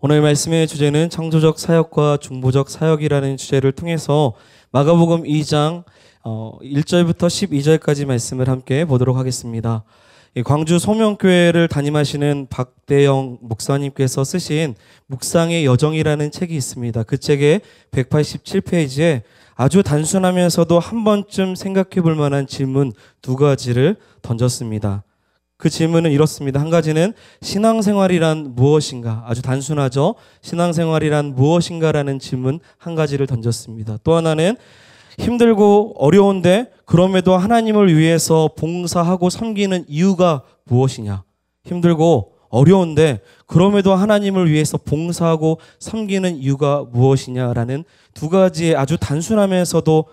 오늘 말씀의 주제는 창조적 사역과 중보적 사역이라는 주제를 통해서 마가복음 2장 1절부터 12절까지 말씀을 함께 보도록 하겠습니다. 광주 소명교회를 담임하시는 박대영 목사님께서 쓰신 묵상의 여정이라는 책이 있습니다. 그 책의 187페이지에 아주 단순하면서도 한 번쯤 생각해 볼 만한 질문 두 가지를 던졌습니다. 그 질문은 이렇습니다. 한 가지는 신앙생활이란 무엇인가? 아주 단순하죠. 신앙생활이란 무엇인가라는 질문 한 가지를 던졌습니다. 또 하나는 힘들고 어려운데 그럼에도 하나님을 위해서 봉사하고 섬기는 이유가 무엇이냐? 힘들고 어려운데 그럼에도 하나님을 위해서 봉사하고 섬기는 이유가 무엇이냐라는 두 가지의 아주 단순하면서도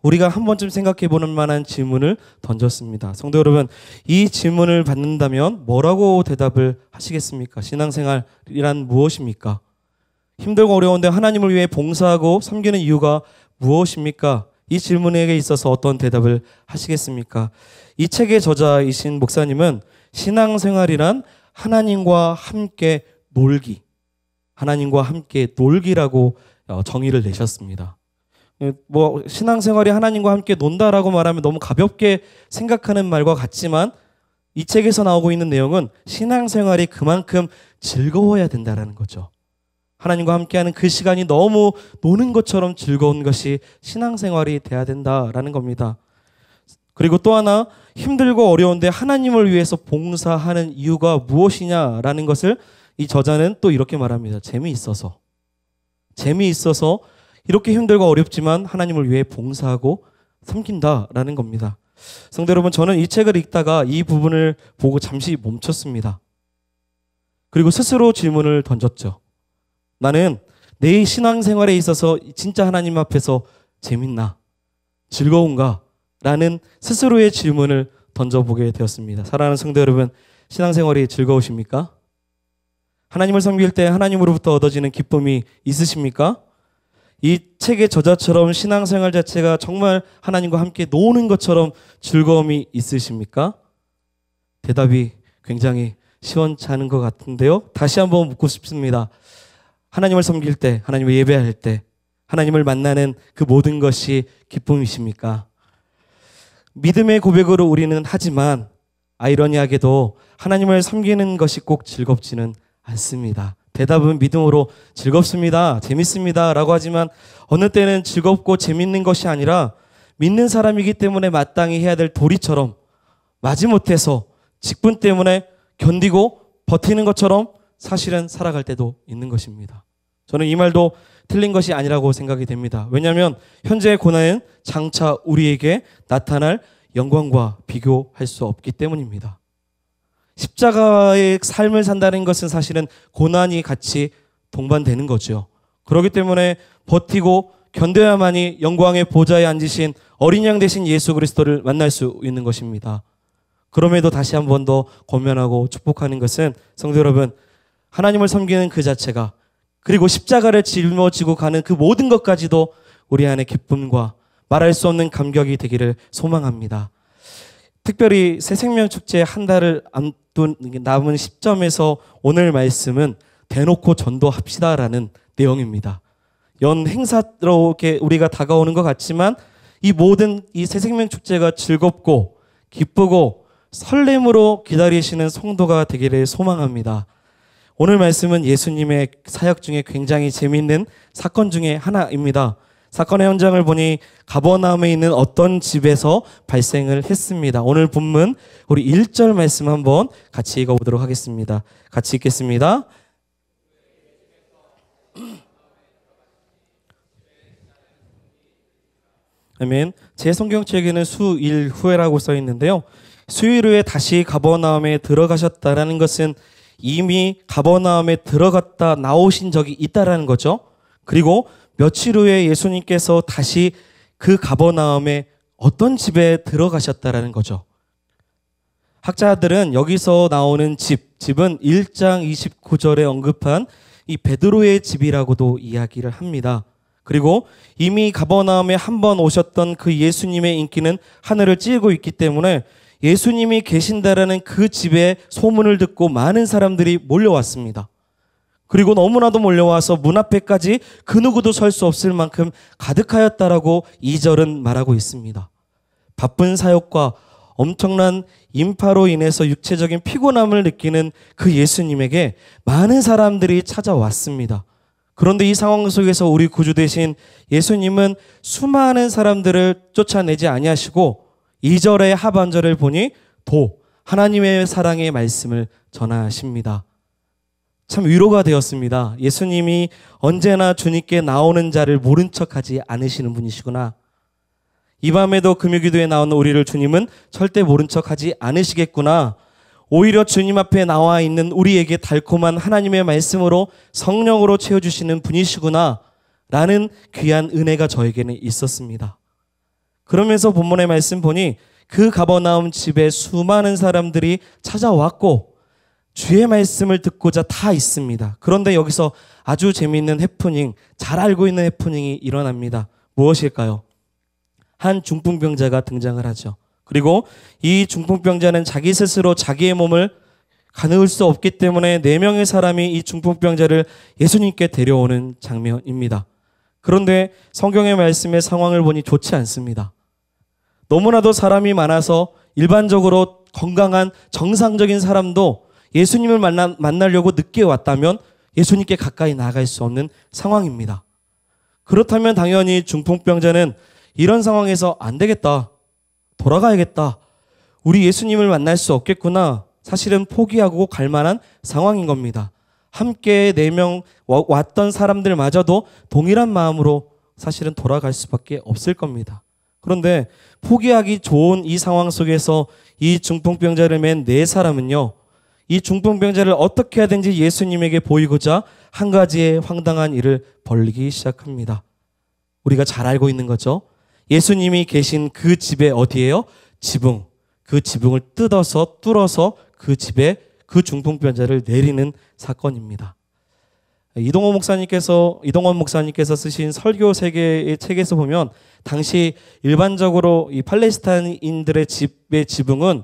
우리가 한 번쯤 생각해 보는 만한 질문을 던졌습니다. 성도 여러분, 이 질문을 받는다면 뭐라고 대답을 하시겠습니까? 신앙생활이란 무엇입니까? 힘들고 어려운데 하나님을 위해 봉사하고 섬기는 이유가 무엇입니까? 이 질문에 있어서 어떤 대답을 하시겠습니까? 이 책의 저자이신 목사님은 신앙생활이란 하나님과 함께 놀기, 하나님과 함께 놀기라고 정의를 내셨습니다. 신앙생활이 하나님과 함께 논다라고 말하면 너무 가볍게 생각하는 말과 같지만 이 책에서 나오고 있는 내용은 신앙생활이 그만큼 즐거워야 된다라는 거죠. 하나님과 함께하는 그 시간이 너무 노는 것처럼 즐거운 것이 신앙생활이 돼야 된다라는 겁니다. 그리고 또 하나, 힘들고 어려운데 하나님을 위해서 봉사하는 이유가 무엇이냐라는 것을 이 저자는 또 이렇게 말합니다. 재미있어서 이렇게 힘들고 어렵지만 하나님을 위해 봉사하고 섬긴다라는 겁니다. 성도 여러분, 저는 이 책을 읽다가 이 부분을 보고 잠시 멈췄습니다. 그리고 스스로 질문을 던졌죠. 나는 내 신앙생활에 있어서 진짜 하나님 앞에서 재밌나? 즐거운가? 라는 스스로의 질문을 던져보게 되었습니다. 사랑하는 성도 여러분, 신앙생활이 즐거우십니까? 하나님을 섬길 때 하나님으로부터 얻어지는 기쁨이 있으십니까? 이 책의 저자처럼 신앙생활 자체가 정말 하나님과 함께 노는 것처럼 즐거움이 있으십니까? 대답이 굉장히 시원치 않은 것 같은데요. 다시 한번 묻고 싶습니다. 하나님을 섬길 때, 하나님을 예배할 때, 하나님을 만나는 그 모든 것이 기쁨이십니까? 믿음의 고백으로 우리는 하지만 아이러니하게도 하나님을 섬기는 것이 꼭 즐겁지는 않습니다. 대답은 믿음으로 즐겁습니다, 재밌습니다 라고 하지만 어느 때는 즐겁고 재밌는 것이 아니라 믿는 사람이기 때문에 마땅히 해야 될 도리처럼 마지못해서 직분 때문에 견디고 버티는 것처럼 사실은 살아갈 때도 있는 것입니다. 저는 이 말도 틀린 것이 아니라고 생각이 됩니다. 왜냐하면 현재의 고난은 장차 우리에게 나타날 영광과 비교할 수 없기 때문입니다. 십자가의 삶을 산다는 것은 사실은 고난이 같이 동반되는 거죠. 그렇기 때문에 버티고 견뎌야만이 영광의 보좌에 앉으신 어린 양 되신 예수 그리스도를 만날 수 있는 것입니다. 그럼에도 다시 한 번 더 권면하고 축복하는 것은 성도 여러분, 하나님을 섬기는 그 자체가 그리고 십자가를 짊어지고 가는 그 모든 것까지도 우리 안에 기쁨과 말할 수 없는 감격이 되기를 소망합니다. 특별히 새생명축제 한 달을 앞둔 남은 시점에서 오늘 말씀은 대놓고 전도합시다라는 내용입니다. 연 행사로 이렇게 우리가 다가오는 것 같지만 이 모든 이 새생명축제가 즐겁고 기쁘고 설렘으로 기다리시는 성도가 되기를 소망합니다. 오늘 말씀은 예수님의 사역 중에 굉장히 재미있는 사건 중에 하나입니다. 사건의 현장을 보니 가버나움에 있는 어떤 집에서 발생을 했습니다. 오늘 본문 우리 1절 말씀 한번 같이 읽어보도록 하겠습니다. 같이 읽겠습니다. 아멘. 제 성경책에는 수일 후에라고 써 있는데요. 수일 후에 다시 가버나움에 들어가셨다라는 것은 이미 가버나움에 들어갔다 나오신 적이 있다라는 거죠. 그리고 며칠 후에 예수님께서 다시 그 가버나움에 어떤 집에 들어가셨다라는 거죠. 학자들은 여기서 나오는 집은 1장 29절에 언급한 이 베드로의 집이라고도 이야기를 합니다. 그리고 이미 가버나움에 한 번 오셨던 그 예수님의 인기는 하늘을 찌르고 있기 때문에 예수님이 계신다라는 그 집의 소문을 듣고 많은 사람들이 몰려왔습니다. 그리고 너무나도 몰려와서 문 앞에까지 그 누구도 설 수 없을 만큼 가득하였다라고 2절은 말하고 있습니다. 바쁜 사역과 엄청난 인파로 인해서 육체적인 피곤함을 느끼는 그 예수님에게 많은 사람들이 찾아왔습니다. 그런데 이 상황 속에서 우리 구주 되신 예수님은 수많은 사람들을 쫓아내지 아니하시고 2절의 하반절을 보니 하나님의 사랑의 말씀을 전하십니다. 참 위로가 되었습니다. 예수님이 언제나 주님께 나오는 자를 모른 척하지 않으시는 분이시구나. 이 밤에도 금요기도에 나오는 우리를 주님은 절대 모른 척하지 않으시겠구나. 오히려 주님 앞에 나와 있는 우리에게 달콤한 하나님의 말씀으로 성령으로 채워주시는 분이시구나 라는 귀한 은혜가 저에게는 있었습니다. 그러면서 본문의 말씀 보니 그 가버나움 집에 수많은 사람들이 찾아왔고 주의 말씀을 듣고자 다 있습니다. 그런데 여기서 아주 재미있는 해프닝, 잘 알고 있는 해프닝이 일어납니다. 무엇일까요? 한 중풍병자가 등장을 하죠. 그리고 이 중풍병자는 자기 스스로 자기의 몸을 가누을 수 없기 때문에 4명의 사람이 이 중풍병자를 예수님께 데려오는 장면입니다. 그런데 성경의 말씀의 상황을 보니 좋지 않습니다. 너무나도 사람이 많아서 일반적으로 건강한 정상적인 사람도 예수님을 만나려고 늦게 왔다면 예수님께 가까이 나아갈 수 없는 상황입니다. 그렇다면 당연히 중풍병자는 이런 상황에서 안 되겠다, 돌아가야겠다, 우리 예수님을 만날 수 없겠구나, 사실은 포기하고 갈 만한 상황인 겁니다. 함께 4명 왔던 사람들마저도 동일한 마음으로 사실은 돌아갈 수밖에 없을 겁니다. 그런데 포기하기 좋은 이 상황 속에서 이 중풍병자를 맨 4사람은요, 이 중풍병자를 어떻게 하든지 예수님에게 보이고자 한 가지의 황당한 일을 벌이기 시작합니다. 우리가 잘 알고 있는 거죠. 예수님이 계신 그 집에 어디예요? 지붕. 그 지붕을 뚫어서 그 집에 그 중풍병자를 내리는 사건입니다. 이동원 목사님께서 쓰신 설교 세계의 책에서 보면 당시 일반적으로 이 팔레스타인들의 집의 지붕은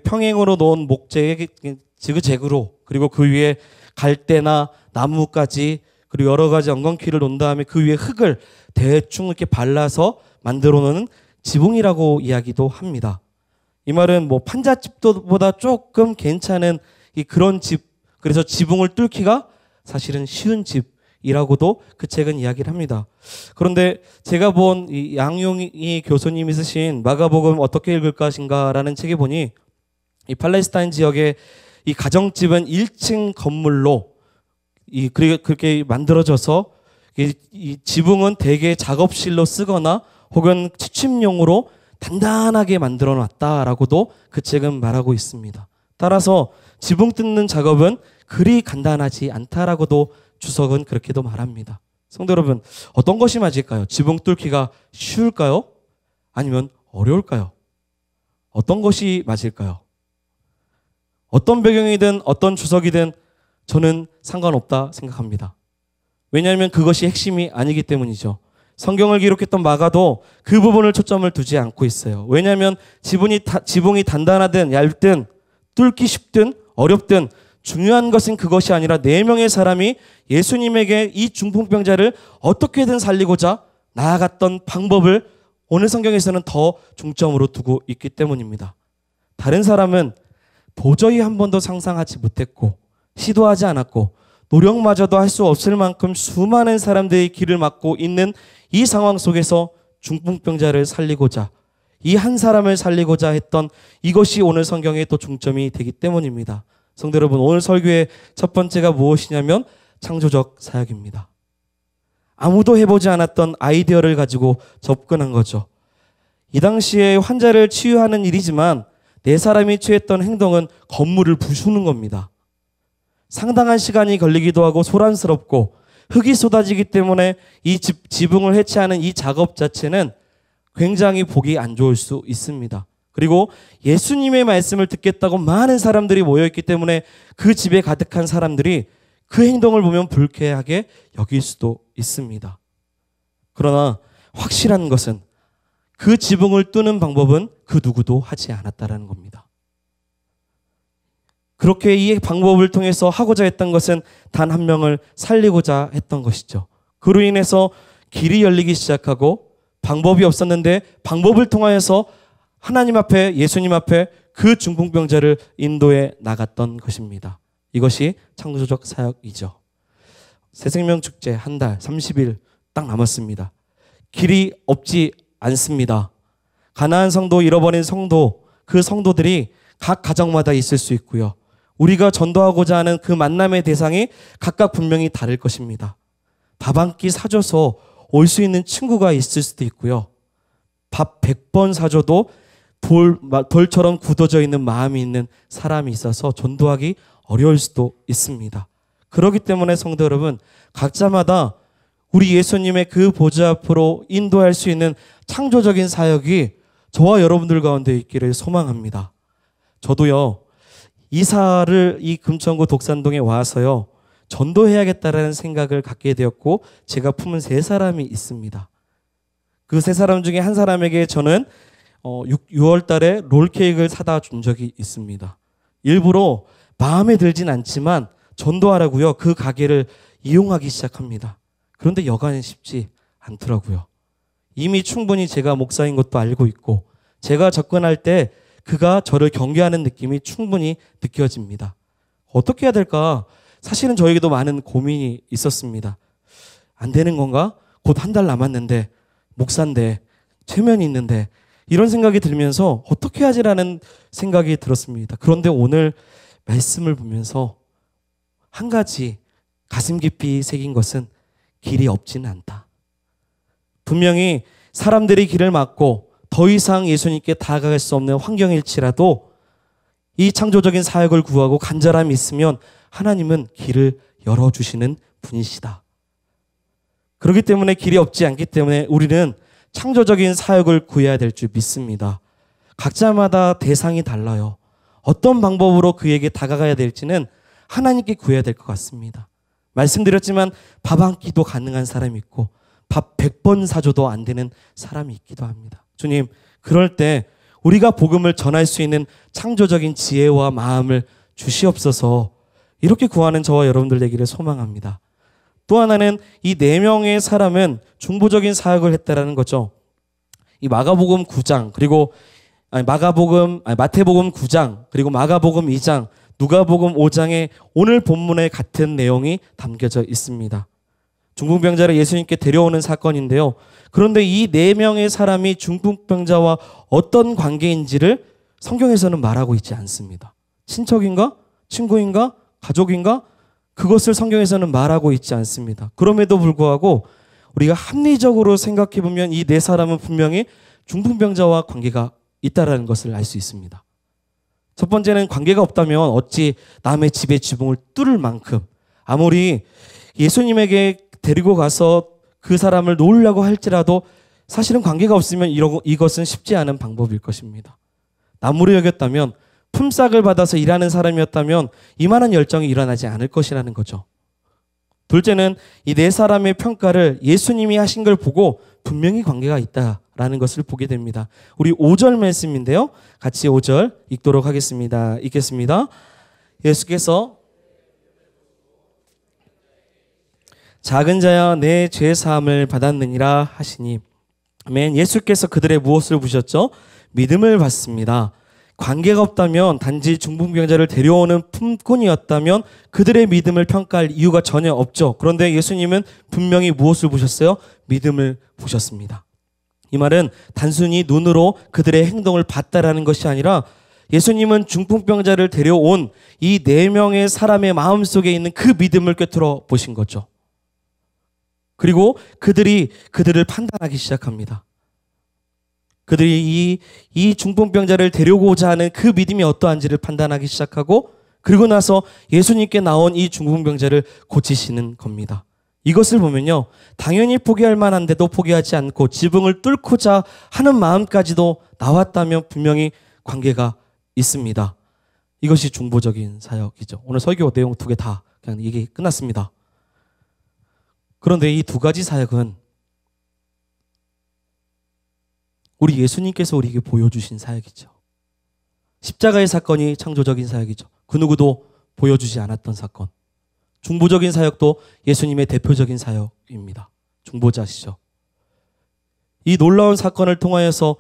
평행으로 놓은 목재의 지그재그로, 그리고 그 위에 갈대나 나무까지, 그리고 여러 가지 엉겅퀴를 놓은 다음에 그 위에 흙을 대충 이렇게 발라서 만들어 놓은 지붕이라고 이야기도 합니다. 이 말은 뭐 판잣집보다 조금 괜찮은 그런 집, 그래서 지붕을 뚫기가 사실은 쉬운 집이라고도 그 책은 이야기를 합니다. 그런데 제가 본 이 양용희 교수님이 쓰신 마가복음 어떻게 읽을 것인가라는 책에 보니 이 팔레스타인 지역의 이 가정집은 1층 건물로 그렇게 만들어져서 이 지붕은 대개 작업실로 쓰거나 혹은 취침용으로 단단하게 만들어 놨다라고도 그 책은 말하고 있습니다. 따라서 지붕 뜯는 작업은 그리 간단하지 않다라고도 주석은 그렇게도 말합니다. 성도 여러분, 어떤 것이 맞을까요? 지붕 뚫기가 쉬울까요? 아니면 어려울까요? 어떤 것이 맞을까요? 어떤 배경이든 어떤 주석이든 저는 상관없다 생각합니다. 왜냐하면 그것이 핵심이 아니기 때문이죠. 성경을 기록했던 마가도 그 부분을 초점을 두지 않고 있어요. 왜냐하면 지붕이 단단하든 얇든 뚫기 쉽든 어렵든 중요한 것은 그것이 아니라 4명의 사람이 예수님에게 이 중풍병자를 어떻게든 살리고자 나아갔던 방법을 오늘 성경에서는 더 중점으로 두고 있기 때문입니다. 다른 사람은 도저히 한 번도 상상하지 못했고 시도하지 않았고 노력마저도 할 수 없을 만큼 수많은 사람들의 길을 막고 있는 이 상황 속에서 중풍병자를 살리고자, 이 한 사람을 살리고자 했던 이것이 오늘 성경의 또 중점이 되기 때문입니다. 성도 여러분, 오늘 설교의 첫 번째가 무엇이냐면 창조적 사역입니다. 아무도 해보지 않았던 아이디어를 가지고 접근한 거죠. 이 당시에 환자를 치유하는 일이지만 4사람이 취했던 행동은 건물을 부수는 겁니다. 상당한 시간이 걸리기도 하고 소란스럽고 흙이 쏟아지기 때문에 이 지붕을 해체하는 이 작업 자체는 굉장히 보기 안 좋을 수 있습니다. 그리고 예수님의 말씀을 듣겠다고 많은 사람들이 모여있기 때문에 그 집에 가득한 사람들이 그 행동을 보면 불쾌하게 여길 수도 있습니다. 그러나 확실한 것은 그 지붕을 뚫는 방법은 그 누구도 하지 않았다라는 겁니다. 그렇게 이 방법을 통해서 하고자 했던 것은 단 한 명을 살리고자 했던 것이죠. 그로 인해서 길이 열리기 시작하고 방법이 없었는데 방법을 통하여서 하나님 앞에, 예수님 앞에 그 중풍병자를 인도해 나갔던 것입니다. 이것이 창조적 사역이죠. 새생명축제 한 달 30일 딱 남았습니다. 길이 없지 않습니다. 가나안 성도, 잃어버린 성도, 그 성도들이 각 가정마다 있을 수 있고요. 우리가 전도하고자 하는 그 만남의 대상이 각각 분명히 다를 것입니다. 밥 한 끼 사줘서 올 수 있는 친구가 있을 수도 있고요. 밥 100번 사줘도 돌처럼 굳어져 있는 마음이 있는 사람이 있어서 전도하기 어려울 수도 있습니다. 그렇기 때문에 성도 여러분, 각자마다 우리 예수님의 그 보좌 앞으로 인도할 수 있는 창조적인 사역이 저와 여러분들 가운데 있기를 소망합니다. 저도요, 이사를 이 금천구 독산동에 와서요, 전도해야겠다라는 생각을 갖게 되었고 제가 품은 세 사람이 있습니다. 그 세 사람 중에 한 사람에게 저는 6월 달에 롤케이크를 사다 준 적이 있습니다. 일부러 마음에 들진 않지만 전도하라고요, 그 가게를 이용하기 시작합니다. 그런데 여간은 쉽지 않더라고요. 이미 충분히 제가 목사인 것도 알고 있고 제가 접근할 때 그가 저를 경계하는 느낌이 충분히 느껴집니다. 어떻게 해야 될까? 사실은 저에게도 많은 고민이 있었습니다. 안 되는 건가? 곧 한 달 남았는데, 목사인데, 체면이 있는데, 이런 생각이 들면서 어떻게 하지라는 생각이 들었습니다. 그런데 오늘 말씀을 보면서 한 가지 가슴 깊이 새긴 것은 길이 없지는 않다. 분명히 사람들이 길을 막고 더 이상 예수님께 다가갈 수 없는 환경일지라도 이 창조적인 사역을 구하고 간절함이 있으면 하나님은 길을 열어주시는 분이시다. 그렇기 때문에 길이 없지 않기 때문에 우리는 창조적인 사역을 구해야 될 줄 믿습니다. 각자마다 대상이 달라요. 어떤 방법으로 그에게 다가가야 될지는 하나님께 구해야 될 것 같습니다. 말씀드렸지만 밥 한 끼도 가능한 사람이 있고 밥 100번 사줘도 안 되는 사람이 있기도 합니다. 주님, 그럴 때 우리가 복음을 전할 수 있는 창조적인 지혜와 마음을 주시옵소서. 이렇게 구하는 저와 여러분들 되기를 소망합니다. 또 하나는 이 4명의 사람은 중보적인 사역을 했다라는 거죠. 이 마태복음 9장 그리고 마태복음 9장 그리고 마가복음 2장 누가복음 5장에 오늘 본문에 같은 내용이 담겨져 있습니다. 중풍병자를 예수님께 데려오는 사건인데요. 그런데 이 4명의 사람이 중풍병자와 어떤 관계인지를 성경에서는 말하고 있지 않습니다. 친척인가? 친구인가? 가족인가? 그것을 성경에서는 말하고 있지 않습니다. 그럼에도 불구하고 우리가 합리적으로 생각해 보면 이 4사람은 분명히 중풍병자와 관계가 있다라는 것을 알 수 있습니다. 첫 번째는 관계가 없다면 어찌 남의 집의 지붕을 뚫을 만큼 아무리 예수님에게 데리고 가서 그 사람을 놓으려고 할지라도 사실은 관계가 없으면 이것은 쉽지 않은 방법일 것입니다. 나무로 여겼다면 품삯을 받아서 일하는 사람이었다면 이만한 열정이 일어나지 않을 것이라는 거죠. 둘째는 이 4사람의 평가를 예수님이 하신 걸 보고 분명히 관계가 있다라는 것을 보게 됩니다. 우리 5절 말씀인데요. 같이 5절 읽도록 하겠습니다. 읽겠습니다. 예수께서 작은 자여 내 죄 사함을 받았느니라 하시니 아멘. 예수께서 그들의 무엇을 보셨죠? 믿음을 봤습니다. 관계가 없다면 단지 중풍병자를 데려오는 품꾼이었다면 그들의 믿음을 평가할 이유가 전혀 없죠. 그런데 예수님은 분명히 무엇을 보셨어요? 믿음을 보셨습니다. 이 말은 단순히 눈으로 그들의 행동을 봤다라는 것이 아니라 예수님은 중풍병자를 데려온 이 4명의 사람의 마음속에 있는 그 믿음을 꿰뚫어 보신 거죠. 그리고 그들을 판단하기 시작합니다. 그들이 이 중풍병자를 데려오고자 하는 그 믿음이 어떠한지를 판단하기 시작하고 그리고 나서 예수님께 나온 이 중풍병자를 고치시는 겁니다. 이것을 보면요. 당연히 포기할 만한데도 포기하지 않고 지붕을 뚫고자 하는 마음까지도 나왔다면 분명히 관계가 있습니다. 이것이 중보적인 사역이죠. 오늘 설교 내용 2개 다 그냥 얘기 끝났습니다. 그런데 이 2가지 사역은 우리 예수님께서 우리에게 보여주신 사역이죠. 십자가의 사건이 창조적인 사역이죠. 그 누구도 보여주지 않았던 사건. 중보적인 사역도 예수님의 대표적인 사역입니다. 중보자시죠. 이 놀라운 사건을 통하여서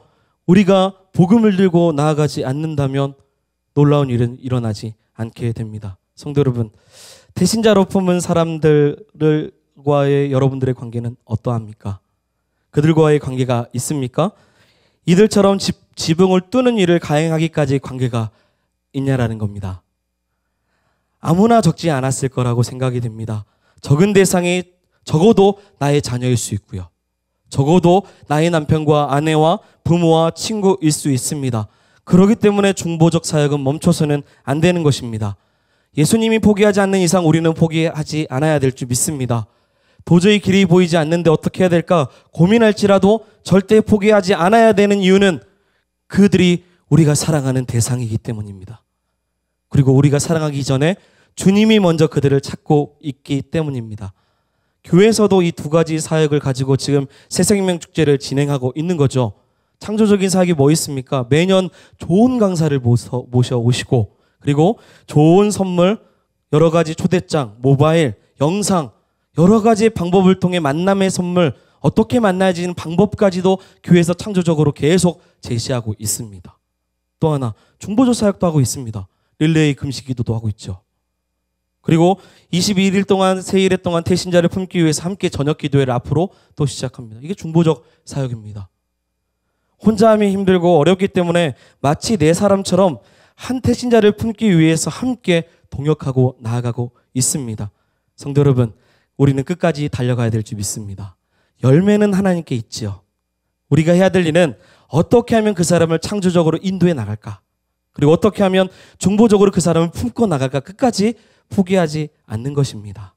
우리가 복음을 들고 나아가지 않는다면 놀라운 일은 일어나지 않게 됩니다. 성도 여러분, 대신자로 품은 사람들과의 여러분들의 관계는 어떠합니까? 그들과의 관계가 있습니까? 이들처럼 지붕을 뚫는 일을 가행하기까지 관계가 있냐라는 겁니다. 아무나 적지 않았을 거라고 생각이 됩니다. 적은 대상이 적어도 나의 자녀일 수 있고요. 적어도 나의 남편과 아내와 부모와 친구일 수 있습니다. 그렇기 때문에 중보적 사역은 멈춰서는 안 되는 것입니다. 예수님이 포기하지 않는 이상 우리는 포기하지 않아야 될 줄 믿습니다. 도저히 길이 보이지 않는데 어떻게 해야 될까 고민할지라도 절대 포기하지 않아야 되는 이유는 그들이 우리가 사랑하는 대상이기 때문입니다. 그리고 우리가 사랑하기 전에 주님이 먼저 그들을 찾고 있기 때문입니다. 교회에서도 이 두 가지 사역을 가지고 지금 새생명 축제를 진행하고 있는 거죠. 창조적인 사역이 뭐 있습니까? 매년 좋은 강사를 모셔오시고 그리고 좋은 선물, 여러 가지 초대장, 모바일, 영상 여러 가지 방법을 통해 만남의 선물 어떻게 만나야지는 방법까지도 교회에서 창조적으로 계속 제시하고 있습니다. 또 하나 중보적 사역도 하고 있습니다. 릴레이 금식기도도 하고 있죠. 그리고 22일 동안 세일회 동안 태신자를 품기 위해서 함께 저녁 기도회를 앞으로 또 시작합니다. 이게 중보적 사역입니다. 혼자 하면 힘들고 어렵기 때문에 마치 내 사람처럼 한 태신자를 품기 위해서 함께 동역하고 나아가고 있습니다. 성도 여러분, 우리는 끝까지 달려가야 될 줄 믿습니다. 열매는 하나님께 있지요. 우리가 해야 될 일은 어떻게 하면 그 사람을 창조적으로 인도해 나갈까? 그리고 어떻게 하면 중보적으로 그 사람을 품고 나갈까? 끝까지 포기하지 않는 것입니다.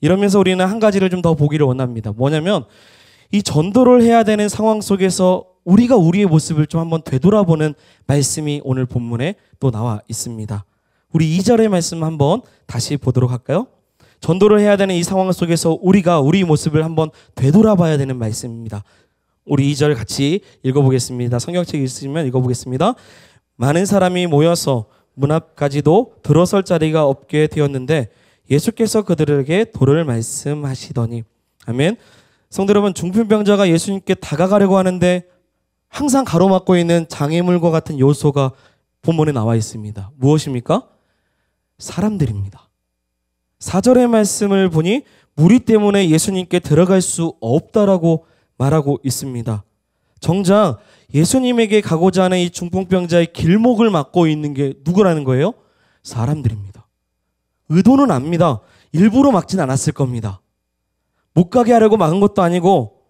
이러면서 우리는 한 가지를 좀 더 보기를 원합니다. 뭐냐면 이 전도를 해야 되는 상황 속에서 우리가 우리의 모습을 좀 한번 되돌아보는 말씀이 오늘 본문에 또 나와 있습니다. 우리 2절의 말씀 한번 다시 보도록 할까요? 전도를 해야 되는 이 상황 속에서 우리가 우리 모습을 한번 되돌아봐야 되는 말씀입니다. 우리 2절 같이 읽어보겠습니다. 성경책 있으시면 읽어보겠습니다. 많은 사람이 모여서 문 앞까지도 들어설 자리가 없게 되었는데 예수께서 그들에게 도를 말씀하시더니 아멘. 성도 여러분, 중풍병자가 예수님께 다가가려고 하는데 항상 가로막고 있는 장애물과 같은 요소가 본문에 나와 있습니다. 무엇입니까? 사람들입니다. 4절의 말씀을 보니 무리 때문에 예수님께 들어갈 수 없다라고 말하고 있습니다. 정작 예수님에게 가고자 하는 이 중풍병자의 길목을 막고 있는 게 누구라는 거예요? 사람들입니다. 의도는 압니다. 일부러 막진 않았을 겁니다. 못 가게 하려고 막은 것도 아니고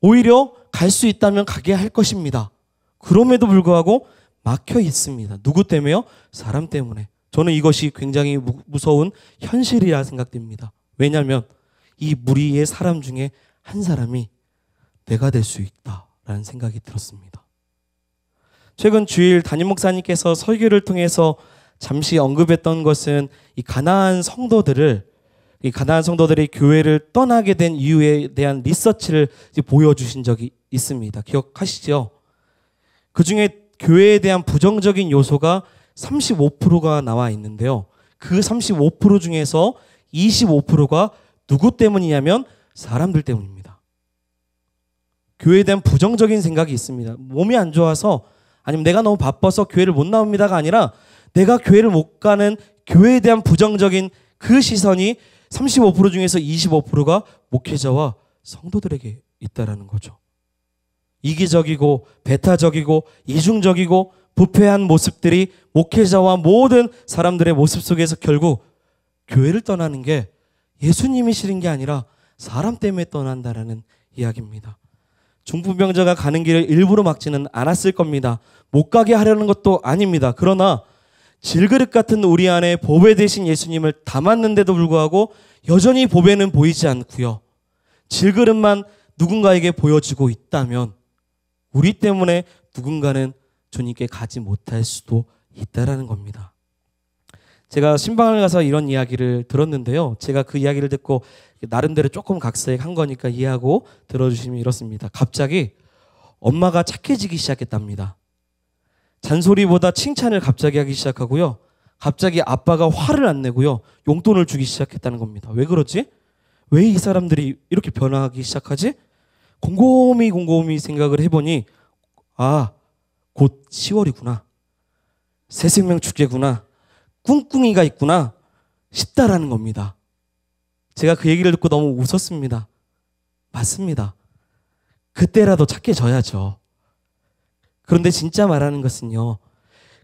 오히려 갈 수 있다면 가게 할 것입니다. 그럼에도 불구하고 막혀 있습니다. 누구 때문에요? 사람 때문에. 저는 이것이 굉장히 무서운 현실이라 생각됩니다. 왜냐하면 이 무리의 사람 중에 한 사람이 내가 될 수 있다라는 생각이 들었습니다. 최근 주일 담임 목사님께서 설교를 통해서 잠시 언급했던 것은 이 가나안 성도들이 교회를 떠나게 된 이유에 대한 리서치를 보여주신 적이 있습니다. 기억하시죠? 그 중에 교회에 대한 부정적인 요소가 35%가 나와 있는데요. 그 35% 중에서 25%가 누구 때문이냐면 사람들 때문입니다. 교회에 대한 부정적인 생각이 있습니다. 몸이 안 좋아서 아니면 내가 너무 바빠서 교회를 못 나옵니다가 아니라 내가 교회를 못 가는 교회에 대한 부정적인 그 시선이 35% 중에서 25%가 목회자와 성도들에게 있다라는 거죠. 이기적이고 배타적이고 이중적이고 부패한 모습들이 목회자와 모든 사람들의 모습 속에서 결국 교회를 떠나는 게 예수님이 싫은 게 아니라 사람 때문에 떠난다라는 이야기입니다. 중풍병자가 가는 길을 일부러 막지는 않았을 겁니다. 못 가게 하려는 것도 아닙니다. 그러나 질그릇 같은 우리 안에 보배 되신 예수님을 담았는데도 불구하고 여전히 보배는 보이지 않고요. 질그릇만 누군가에게 보여지고 있다면 우리 때문에 누군가는 주님께 가지 못할 수도 있다라는 겁니다. 제가 신방을 가서 이런 이야기를 들었는데요. 제가 그 이야기를 듣고 나름대로 조금 각색한 거니까 이해하고 들어주시면 이렇습니다. 갑자기 엄마가 착해지기 시작했답니다. 잔소리보다 칭찬을 갑자기 하기 시작하고요. 갑자기 아빠가 화를 안 내고요. 용돈을 주기 시작했다는 겁니다. 왜 그러지? 왜 이 사람들이 이렇게 변화하기 시작하지? 곰곰이 생각을 해보니 곧 10월이구나. 새생명 축제구나. 꿍꿍이가 있구나 싶다라는 겁니다. 제가 그 얘기를 듣고 너무 웃었습니다. 맞습니다. 그때라도 착해져야죠. 그런데 진짜 말하는 것은요.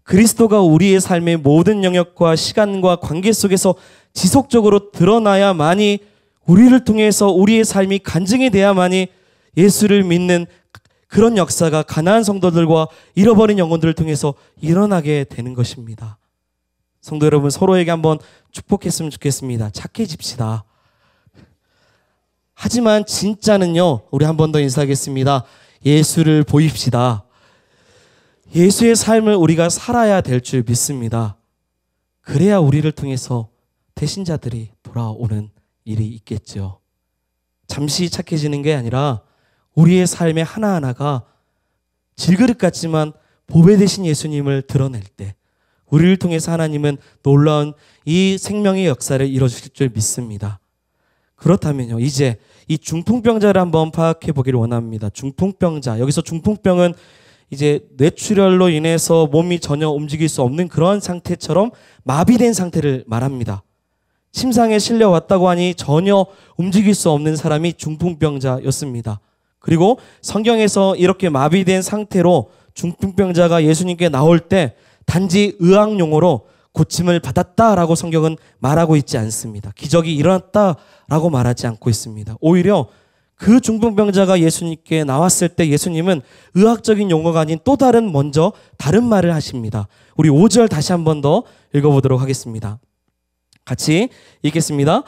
그리스도가 우리의 삶의 모든 영역과 시간과 관계 속에서 지속적으로 드러나야만이 우리를 통해서 우리의 삶이 간증이 돼야만이 예수를 믿는 그런 역사가 가나안 성도들과 잃어버린 영혼들을 통해서 일어나게 되는 것입니다. 성도 여러분, 서로에게 한번 축복했으면 좋겠습니다. 착해집시다. 하지만 진짜는요, 우리 한 번 더 인사하겠습니다. 예수를 보입시다. 예수의 삶을 우리가 살아야 될 줄 믿습니다. 그래야 우리를 통해서 대신자들이 돌아오는 일이 있겠죠. 잠시 착해지는 게 아니라 우리의 삶의 하나하나가 질그릇 같지만 보배 되신 예수님을 드러낼 때 우리를 통해서 하나님은 놀라운 이 생명의 역사를 이뤄주실 줄 믿습니다. 그렇다면요, 이제 이 중풍병자를 한번 파악해 보기를 원합니다. 중풍병자, 여기서 중풍병은 이제 뇌출혈로 인해서 몸이 전혀 움직일 수 없는 그런 상태처럼 마비된 상태를 말합니다. 침상에 실려왔다고 하니 전혀 움직일 수 없는 사람이 중풍병자였습니다. 그리고 성경에서 이렇게 마비된 상태로 중풍병자가 예수님께 나올 때 단지 의학용어로 고침을 받았다라고 성경은 말하고 있지 않습니다. 기적이 일어났다라고 말하지 않고 있습니다. 오히려 그 중풍병자가 예수님께 나왔을 때 예수님은 의학적인 용어가 아닌 또 다른 말을 하십니다. 우리 5절 다시 한 번 더 읽어보도록 하겠습니다. 같이 읽겠습니다.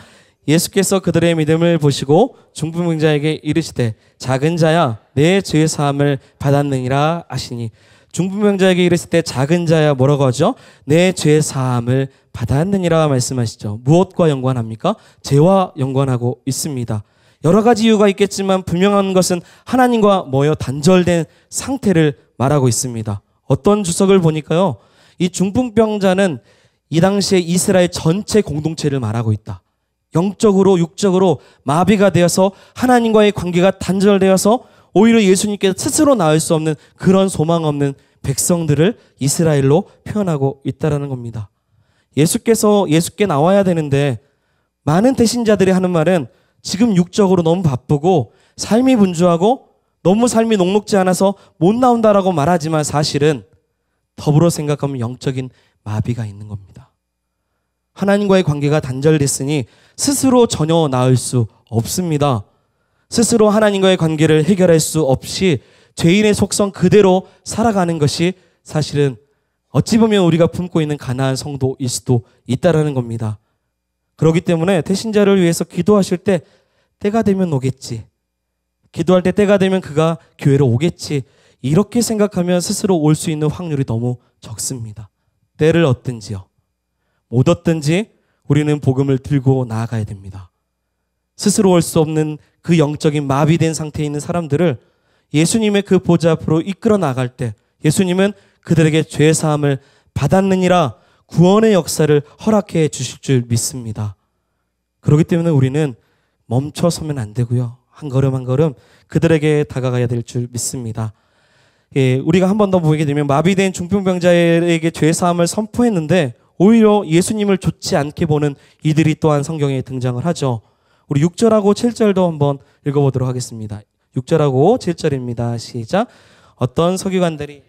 예수께서 그들의 믿음을 보시고 중풍병자에게 이르시되 작은 자야 내 죄 사함을 받았느니라 하시니, 중풍병자에게 이르실 때 작은 자야 뭐라고 하죠? 내 죄 사함을 받았느니라 말씀하시죠. 무엇과 연관합니까? 죄와 연관하고 있습니다. 여러 가지 이유가 있겠지만 분명한 것은 하나님과 단절된 상태를 말하고 있습니다. 어떤 주석을 보니까요, 이 중풍병자는 이 당시에 이스라엘 전체 공동체를 말하고 있다. 영적으로 육적으로 마비가 되어서 하나님과의 관계가 단절되어서 오히려 예수님께 스스로 나을 수 없는 그런 소망 없는 백성들을 이스라엘로 표현하고 있다는 겁니다. 예수께 나와야 되는데 많은 대신자들이 하는 말은 지금 육적으로 너무 바쁘고 삶이 분주하고 너무 삶이 녹록지 않아서 못 나온다라고 말하지만 사실은 더불어 생각하면 영적인 마비가 있는 겁니다. 하나님과의 관계가 단절됐으니 스스로 전혀 나을 수 없습니다. 스스로 하나님과의 관계를 해결할 수 없이 죄인의 속성 그대로 살아가는 것이 사실은 어찌 보면 우리가 품고 있는 가나안 성도일 수도 있다라는 겁니다. 그렇기 때문에 대신자를 위해서 기도하실 때 때가 되면 오겠지. 기도할 때 때가 되면 그가 교회로 오겠지. 이렇게 생각하면 스스로 올 수 있는 확률이 너무 적습니다. 때를 얻든지요. 못 얻든지 우리는 복음을 들고 나아가야 됩니다. 스스로 올 수 없는 그 영적인 마비된 상태에 있는 사람들을 예수님의 그 보좌 앞으로 이끌어 나갈 때 예수님은 그들에게 죄 사함을 받았느니라 구원의 역사를 허락해 주실 줄 믿습니다. 그렇기 때문에 우리는 멈춰서면 안 되고요. 한 걸음 한 걸음 그들에게 다가가야 될 줄 믿습니다. 우리가 한 번 더 보게 되면 마비된 중풍병자에게 죄 사함을 선포했는데 오히려 예수님을 좋지 않게 보는 이들이 또한 성경에 등장을 하죠. 우리 6절하고 7절도 한번 읽어보도록 하겠습니다. 6절하고 7절입니다. 시작. 어떤 서기관들이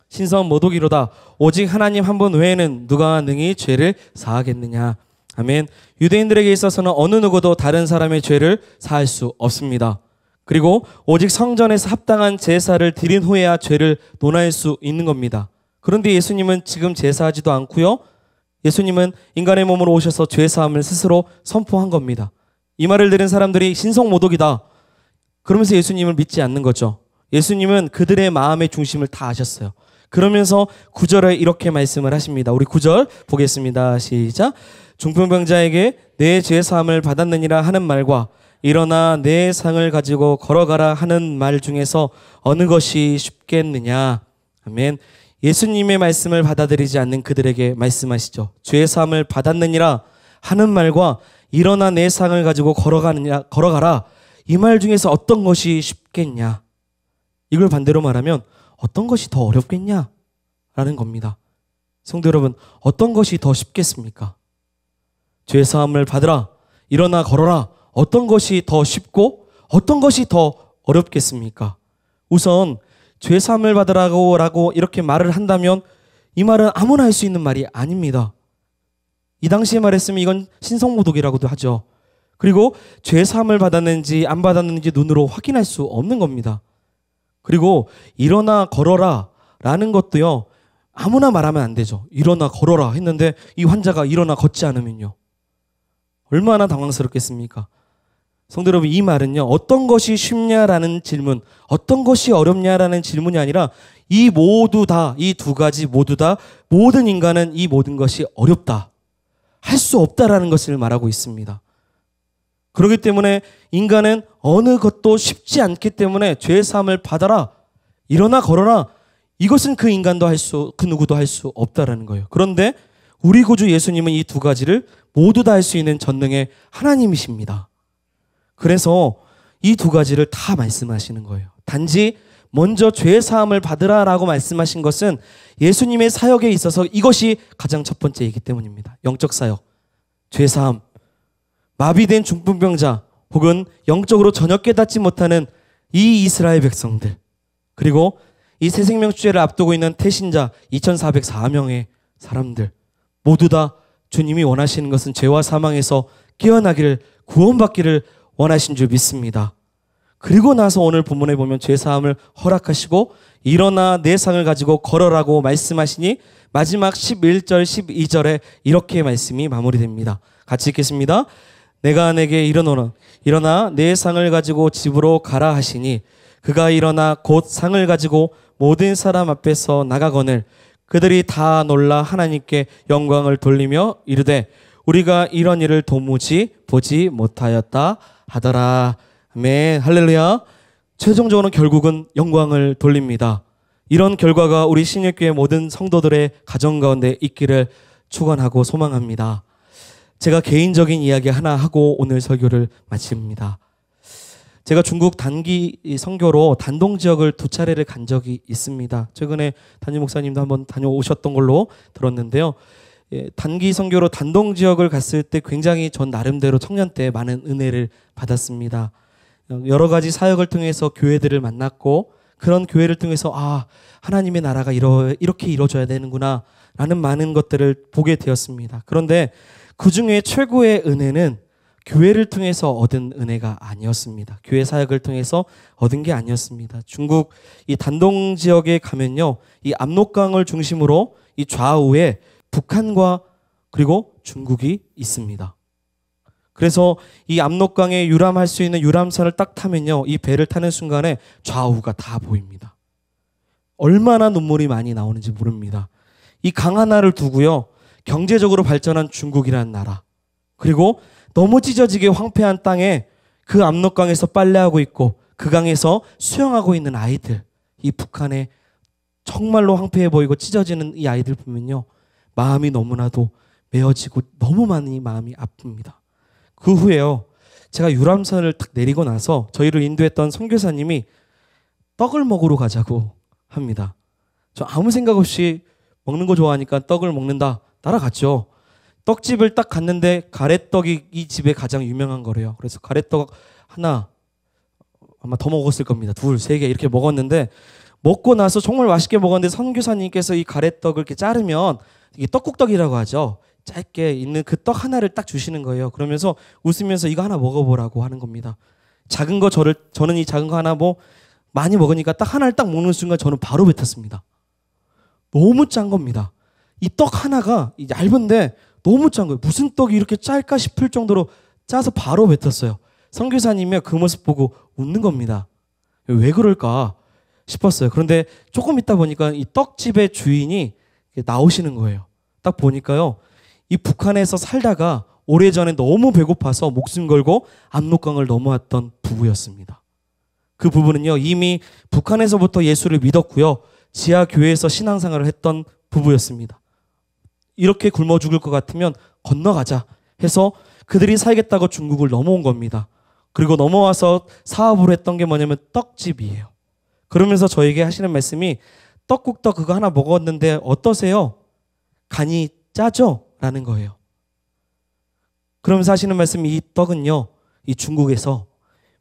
신성 모독이로다. 오직 하나님 한 분 외에는 누가 능히 죄를 사하겠느냐. 아멘. 유대인들에게 있어서는 어느 누구도 다른 사람의 죄를 사할 수 없습니다. 그리고 오직 성전에서 합당한 제사를 드린 후에야 죄를 논할 수 있는 겁니다. 그런데 예수님은 지금 제사하지도 않고요. 예수님은 인간의 몸으로 오셔서 죄 사함을 스스로 선포한 겁니다. 이 말을 들은 사람들이 신성모독이다. 그러면서 예수님을 믿지 않는 거죠. 예수님은 그들의 마음의 중심을 다 아셨어요. 그러면서 9절에 이렇게 말씀을 하십니다. 우리 9절 보겠습니다. 시작. 중풍병자에게 내 죄 사함을 받았느니라 하는 말과 일어나 내 상을 가지고 걸어가라 하는 말 중에서 어느 것이 쉽겠느냐. 아멘. 예수님의 말씀을 받아들이지 않는 그들에게 말씀하시죠. 죄 사함을 받았느니라 하는 말과 일어나 내 상을 가지고 걸어가라 이 말 중에서 어떤 것이 쉽겠냐. 이걸 반대로 말하면 어떤 것이 더 어렵겠냐 라는 겁니다. 성도 여러분, 어떤 것이 더 쉽겠습니까? 죄 사함을 받으라, 일어나 걸어라, 어떤 것이 더 쉽고 어떤 것이 더 어렵겠습니까? 우선 죄 사함을 받으라고 이렇게 말을 한다면 이 말은 아무나 할 수 있는 말이 아닙니다. 이 당시에 말했으면 이건 신성모독이라고도 하죠. 그리고 죄 사함을 받았는지 안 받았는지 눈으로 확인할 수 없는 겁니다. 그리고 일어나 걸어라 라는 것도요, 아무나 말하면 안 되죠. 일어나 걸어라 했는데 이 환자가 일어나 걷지 않으면요, 얼마나 당황스럽겠습니까? 성도 여러분, 이 말은요, 어떤 것이 쉽냐라는 질문, 어떤 것이 어렵냐라는 질문이 아니라 이 모두 다, 이 두 가지 모두 다, 모든 인간은 이 모든 것이 어렵다, 할 수 없다라는 것을 말하고 있습니다. 그렇기 때문에 인간은 어느 것도 쉽지 않기 때문에 죄 사함을 받아라, 일어나 걸어라, 이것은 그 인간도 그 누구도 할 수 없다라는 거예요. 그런데 우리 구주 예수님은 이 두 가지를 모두 다 할 수 있는 전능의 하나님이십니다. 그래서 이 두 가지를 다 말씀하시는 거예요. 단지 먼저 죄 사함을 받으라라고 말씀하신 것은 예수님의 사역에 있어서 이것이 가장 첫 번째이기 때문입니다. 영적 사역, 죄 사함, 마비된 중풍병자 혹은 영적으로 전혀 깨닫지 못하는 이 이스라엘 백성들, 그리고 이 새생명 주제를 앞두고 있는 태신자 2404명의 사람들, 모두 다 주님이 원하시는 것은 죄와 사망에서 깨어나기를, 구원받기를 원하신 줄 믿습니다. 그리고 나서 오늘 본문에 보면 죄 사함을 허락하시고 일어나 내 상을 가지고 걸어라고 말씀하시니 마지막 11절 12절에 이렇게 말씀이 마무리됩니다. 같이 읽겠습니다. 내가 내게 이르노라, 일어나 내 상을 가지고 집으로 가라 하시니 그가 일어나 곧 상을 가지고 모든 사람 앞에서 나가거늘 그들이 다 놀라 하나님께 영광을 돌리며 이르되 우리가 이런 일을 도무지 보지 못하였다 하더라. 아멘. 할렐루야. 최종적으로는 결국은 영광을 돌립니다. 이런 결과가 우리 신일교회 모든 성도들의 가정 가운데 있기를 축원하고 소망합니다. 제가 개인적인 이야기 하나 하고 오늘 설교를 마칩니다. 제가 중국 단기 선교로 단동 지역을 2차례를 간 적이 있습니다. 최근에 담임 목사님도 한번 다녀오셨던 걸로 들었는데요. 단기 선교로 단동 지역을 갔을 때 굉장히 전 나름대로 청년 때 많은 은혜를 받았습니다. 여러 가지 사역을 통해서 교회들을 만났고 그런 교회를 통해서 하나님의 나라가 이렇게 이루어져야 되는구나 라는 많은 것들을 보게 되었습니다. 그런데 그 중에 최고의 은혜는 교회를 통해서 얻은 은혜가 아니었습니다. 교회 사역을 통해서 얻은 게 아니었습니다. 중국 이 단동 지역에 가면요, 이 압록강을 중심으로 이 좌우에 북한과 그리고 중국이 있습니다. 그래서 이 압록강에 유람할 수 있는 유람선을 딱 타면요, 이 배를 타는 순간에 좌우가 다 보입니다. 얼마나 눈물이 많이 나오는지 모릅니다. 이 강 하나를 두고요, 경제적으로 발전한 중국이라는 나라, 그리고 너무 찢어지게 황폐한 땅에 그 압록강에서 빨래하고 있고 그 강에서 수영하고 있는 아이들, 이 북한에 정말로 황폐해 보이고 찢어지는 이 아이들 보면요, 마음이 너무나도 메어지고 너무 많이 마음이 아픕니다. 그 후에요, 제가 유람선을 딱 내리고 나서 저희를 인도했던 선교사님이 떡을 먹으러 가자고 합니다. 저 아무 생각 없이 먹는 거 좋아하니까 떡을 먹는다 따라갔죠. 떡집을 딱 갔는데 가래떡이 이 집에 가장 유명한 거래요. 그래서 가래떡 하나, 아마 더 먹었을 겁니다. 2, 3개 이렇게 먹었는데, 먹고 나서 정말 맛있게 먹었는데 선교사님께서 이 가래떡을 이렇게 자르면 이게 떡국떡이라고 하죠. 짧게 있는 그 떡 하나를 딱 주시는 거예요. 그러면서 웃으면서 이거 하나 먹어보라고 하는 겁니다. 작은 거 저는 이 작은 거 하나 많이 먹으니까 딱 하나를 딱 먹는 순간 저는 바로 뱉었습니다. 너무 짠 겁니다. 이 떡 하나가 얇은데 너무 짠 거예요. 무슨 떡이 이렇게 짤까 싶을 정도로 짜서 바로 뱉었어요. 선교사님이 그 모습 보고 웃는 겁니다. 왜 그럴까 싶었어요. 그런데 조금 있다 보니까 이 떡집의 주인이 나오시는 거예요. 딱 보니까요, 이 북한에서 살다가 오래전에 너무 배고파서 목숨 걸고 압록강을 넘어왔던 부부였습니다. 그 부부는요, 이미 북한에서부터 예수를 믿었고요, 지하 교회에서 신앙생활을 했던 부부였습니다. 이렇게 굶어 죽을 것 같으면 건너가자 해서 그들이 살겠다고 중국을 넘어온 겁니다. 그리고 넘어와서 사업으로 했던 게 뭐냐면 떡집이에요. 그러면서 저에게 하시는 말씀이 떡국떡 그거 하나 먹었는데 어떠세요? 간이 짜죠? 라는 거예요. 그러면서 하시는 말씀이 이 떡은요, 이 중국에서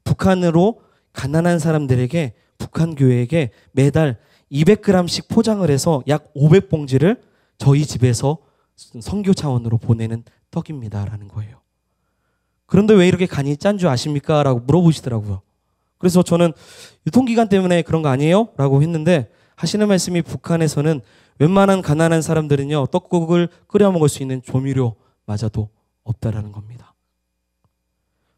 북한으로 가난한 사람들에게, 북한 교회에게 매달 200g씩 포장을 해서 약 500봉지를 저희 집에서 선교 차원으로 보내는 떡입니다. 라는 거예요. 그런데 왜 이렇게 간이 짠 줄 아십니까? 라고 물어보시더라고요. 그래서 저는 유통기간 때문에 그런 거 아니에요? 라고 했는데 하시는 말씀이 북한에서는 웬만한 가난한 사람들은요, 떡국을 끓여 먹을 수 있는 조미료마저도 없다라는 겁니다.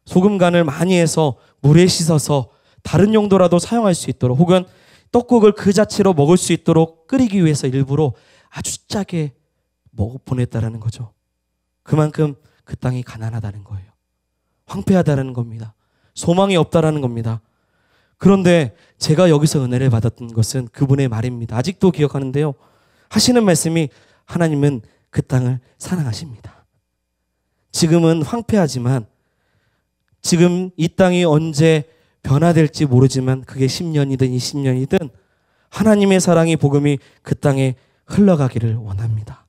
소금 간을 많이 해서 물에 씻어서 다른 용도라도 사용할 수 있도록, 혹은 떡국을 그 자체로 먹을 수 있도록 끓이기 위해서 일부러 아주 짜게 보냈다라는 거죠. 그만큼 그 땅이 가난하다는 거예요. 황폐하다는 겁니다. 소망이 없다라는 겁니다. 그런데 제가 여기서 은혜를 받았던 것은 그분의 말입니다. 아직도 기억하는데요. 하시는 말씀이 하나님은 그 땅을 사랑하십니다. 지금은 황폐하지만, 지금 이 땅이 언제 변화될지 모르지만 그게 10년이든 20년이든 하나님의 사랑이, 복음이 그 땅에 흘러가기를 원합니다.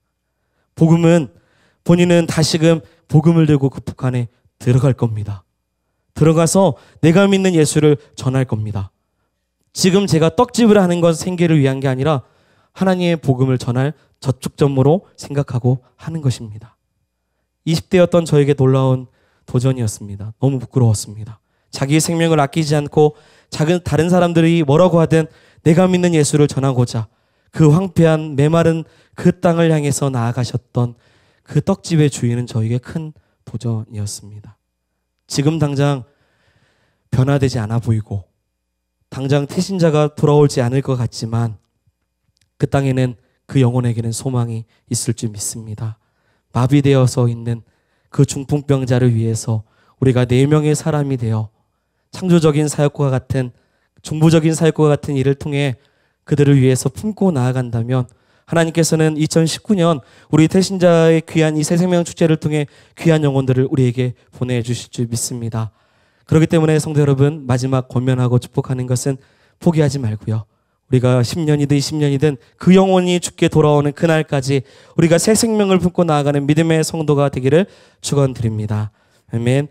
본인은 다시금 복음을 들고 그 북한에 들어갈 겁니다. 들어가서 내가 믿는 예수를 전할 겁니다. 지금 제가 떡집을 하는 건 생계를 위한 게 아니라 하나님의 복음을 전할 저축점으로 생각하고 하는 것입니다. 20대였던 저에게 놀라운 도전이었습니다. 너무 부끄러웠습니다. 자기의 생명을 아끼지 않고 다른 사람들이 뭐라고 하든 내가 믿는 예수를 전하고자 그 황폐한 메마른 그 땅을 향해서 나아가셨던 그 떡집의 주인은 저에게 큰 도전이었습니다. 지금 당장 변화되지 않아 보이고 당장 태신자가 돌아오지 않을 것 같지만 그 땅에는, 그 영혼에게는 소망이 있을 줄 믿습니다. 마비되어서 있는 그 중풍병자를 위해서 우리가 4명의 사람이 되어 창조적인 사역과 같은, 중보적인 사역과 같은 일을 통해 그들을 위해서 품고 나아간다면 하나님께서는 2019년 우리 태신자의 귀한 이 새생명 축제를 통해 귀한 영혼들을 우리에게 보내주실 줄 믿습니다. 그렇기 때문에 성도 여러분, 마지막 권면하고 축복하는 것은 포기하지 말고요, 우리가 10년이든 20년이든 그 영혼이 주께 돌아오는 그날까지 우리가 새 생명을 품고 나아가는 믿음의 성도가 되기를 축원드립니다. 아멘.